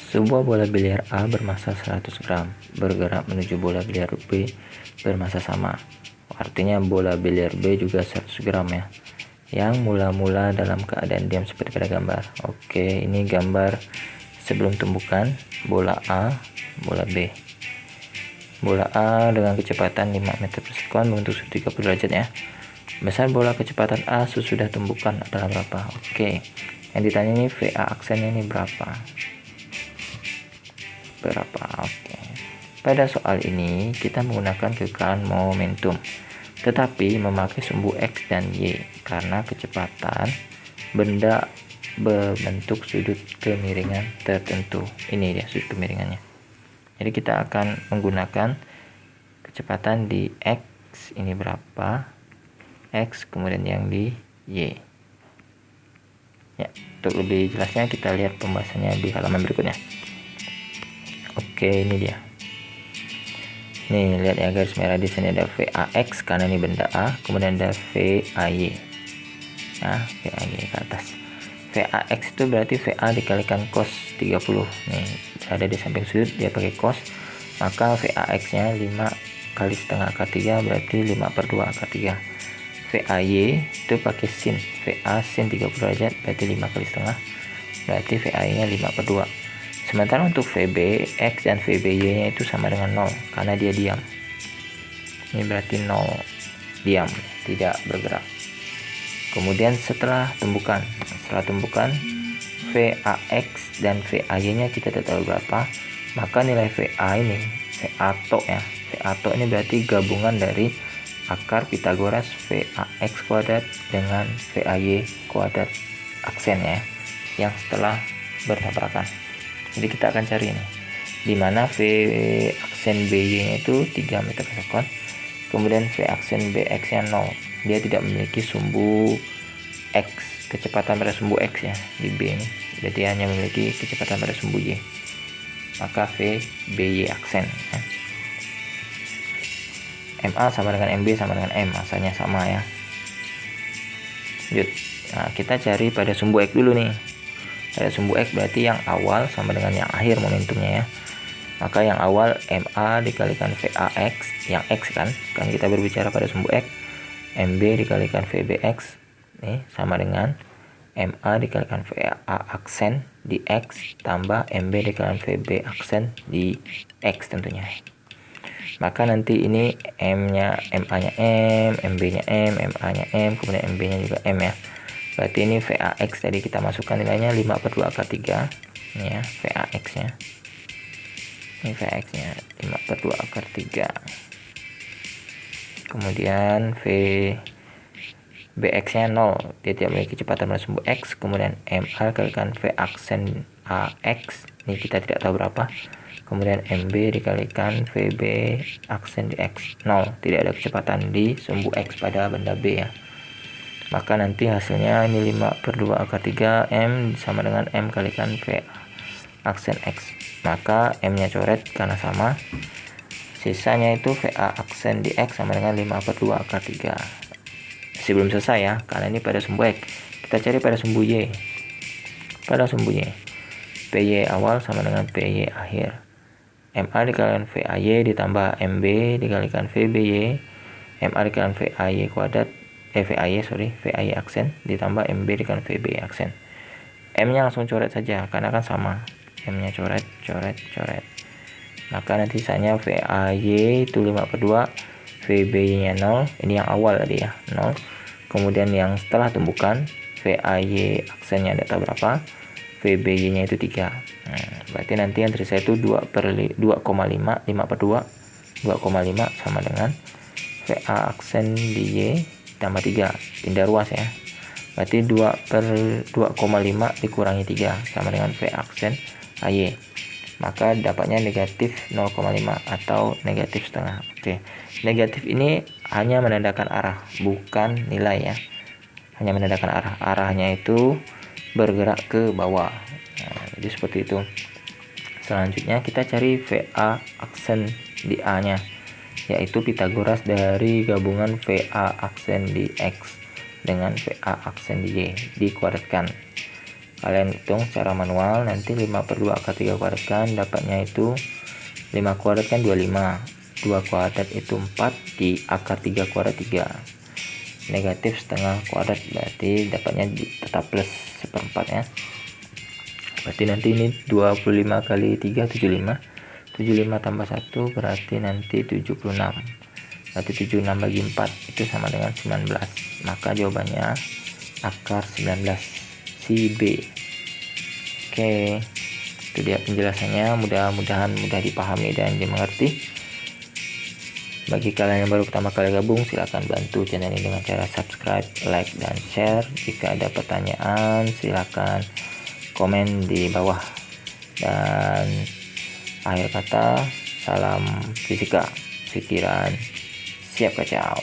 Sebuah bola biliar A bermassa 100 gram bergerak menuju bola biliar B bermassa sama. Artinya bola biliar B juga 100 gram ya. Yang mula-mula dalam keadaan diam seperti pada gambar. Oke, ini gambar sebelum tumbukan bola A, bola B. Bola A dengan kecepatan 5 meter per sekon membentuk sudut 30 derajat ya. Besar bola kecepatan A sesudah tumbukan adalah berapa? Oke, yang ditanya ini VA aksennya ini berapa? Oke. Pada soal ini kita menggunakan kekalahan momentum, tetapi memakai sumbu X dan Y karena kecepatan benda berbentuk sudut kemiringan tertentu. Ini dia sudut kemiringannya. Jadi kita akan menggunakan kecepatan di X ini berapa, X kemudian yang di Y ya. Untuk lebih jelasnya kita lihat pembahasannya di halaman berikutnya. Oke, ini dia. Nih, lihat ya garis merah di sini ada VAX karena ini benda A, kemudian ada VAY. Nah, VAY ke atas. VAX itu berarti VA dikalikan cos 30. Nih, ada di samping sudut dia pakai cos, maka VAX-nya 5 kali setengah akar 3 berarti 5/2 akar 3. VAY itu pakai sin, VA sin 30 derajat berarti 5 kali setengah berarti VAY-nya 5/2. Sementara untuk VB X dan VBY nya itu sama dengan 0 karena dia diam. Ini berarti 0 diam, tidak bergerak. Kemudian setelah tumbukan VAX dan VAY nya kita tidak tahu berapa, maka nilai VA ini VA tok ya. VA tok ini berarti gabungan dari akar Pitagoras VAX kuadrat dengan VAY kuadrat aksen ya, yang setelah bertabrakan. Jadi kita akan cari ini dimana V aksen BY nya itu 3 meter per sekon, kemudian V aksen BX nya 0, dia tidak memiliki sumbu X, kecepatan pada sumbu X ya di B ini, jadi hanya memiliki kecepatan pada sumbu Y, maka V BY aksen ya. MA sama dengan MB sama dengan M, masanya sama ya. Lanjut, nah kita cari pada sumbu X dulu nih. Pada sumbu X berarti yang awal sama dengan yang akhir momentumnya ya. Maka yang awal MA dikalikan VAX, yang X kan kita berbicara pada sumbu X. MB dikalikan VBX nih sama dengan MA dikalikan VA aksen di X tambah MB dikalikan VB aksen di X tentunya. Maka nanti ini MA-nya M, MB-nya M, MA-nya M, kemudian MB-nya juga M ya. Berarti ini VAX tadi kita masukkan nilainya 5/2 akar 3 ini ya, VAX-nya. Ini VAX-nya 5/2 akar 3. Kemudian VBX-nya 0, dia tidak memiliki kecepatan pada sumbu X, kemudian MA dikalikan V aksen AX, ini kita tidak tahu berapa. Kemudian MB dikalikan VB aksen di X 0, tidak ada kecepatan di sumbu X pada benda B ya. Maka nanti hasilnya ini 5/2 akar 3 M sama dengan M kalikan V aksen X. Maka M nya coret karena sama, sisanya itu VA aksen di X sama dengan 5/2 akar 3. Masih belum selesai ya, karena ini pada sumbu X. Kita cari pada sumbu Y. Pada sumbu Y, PY awal sama dengan PY akhir. MA dikalikan VAY ditambah MB dikalikan VBY, MA dikalikan VAY kuadrat, VAY aksen ditambah MB dikalikan VB aksen. M nya langsung coret saja karena kan sama. M nya coret. Maka nanti sisanya VAY itu 5/2, VBY nya 0, ini yang awal tadi ya 0. Kemudian yang setelah tumbukan VAY aksennya tidak tahu berapa, VBY nya itu 3. Nah, berarti nanti yang tersisa itu 2,5 sama dengan VA aksen di Y tambah 3, pindah ruas ya. Berarti 2/2,5 dikurangi 3 sama dengan V aksen AY. Maka dapatnya negatif 0,5 atau negatif setengah. Oke, negatif ini hanya menandakan arah, bukan nilai ya. Hanya menandakan arah. Arahnya itu bergerak ke bawah. Nah, jadi seperti itu. Selanjutnya kita cari VA aksen di A nya, yaitu Pitagoras dari gabungan VA aksen di X dengan VA aksen di Y dikuadratkan. Kalian hitung secara manual, nanti 5/2 akar 3 kuadrat kan dapatnya itu 5 kuadrat kan 25, 2 kuadrat itu 4, di akar 3 kuadrat 3, negatif setengah kuadrat berarti dapatnya tetap plus 1/4 ya. Berarti nanti ini 25 kali 3 75, 75 tambah 1 berarti nanti 76, berarti 76 bagi 4 itu sama dengan 19, maka jawabannya akar 19, si B. Oke, itu dia penjelasannya, mudah-mudahan mudah dipahami dan dimengerti. Bagi kalian yang baru pertama kali gabung, silahkan bantu channel ini dengan cara subscribe, like, dan share. Jika ada pertanyaan, silahkan komen di bawah. Dan akhir kata, salam fisika, pikiran siap kacau.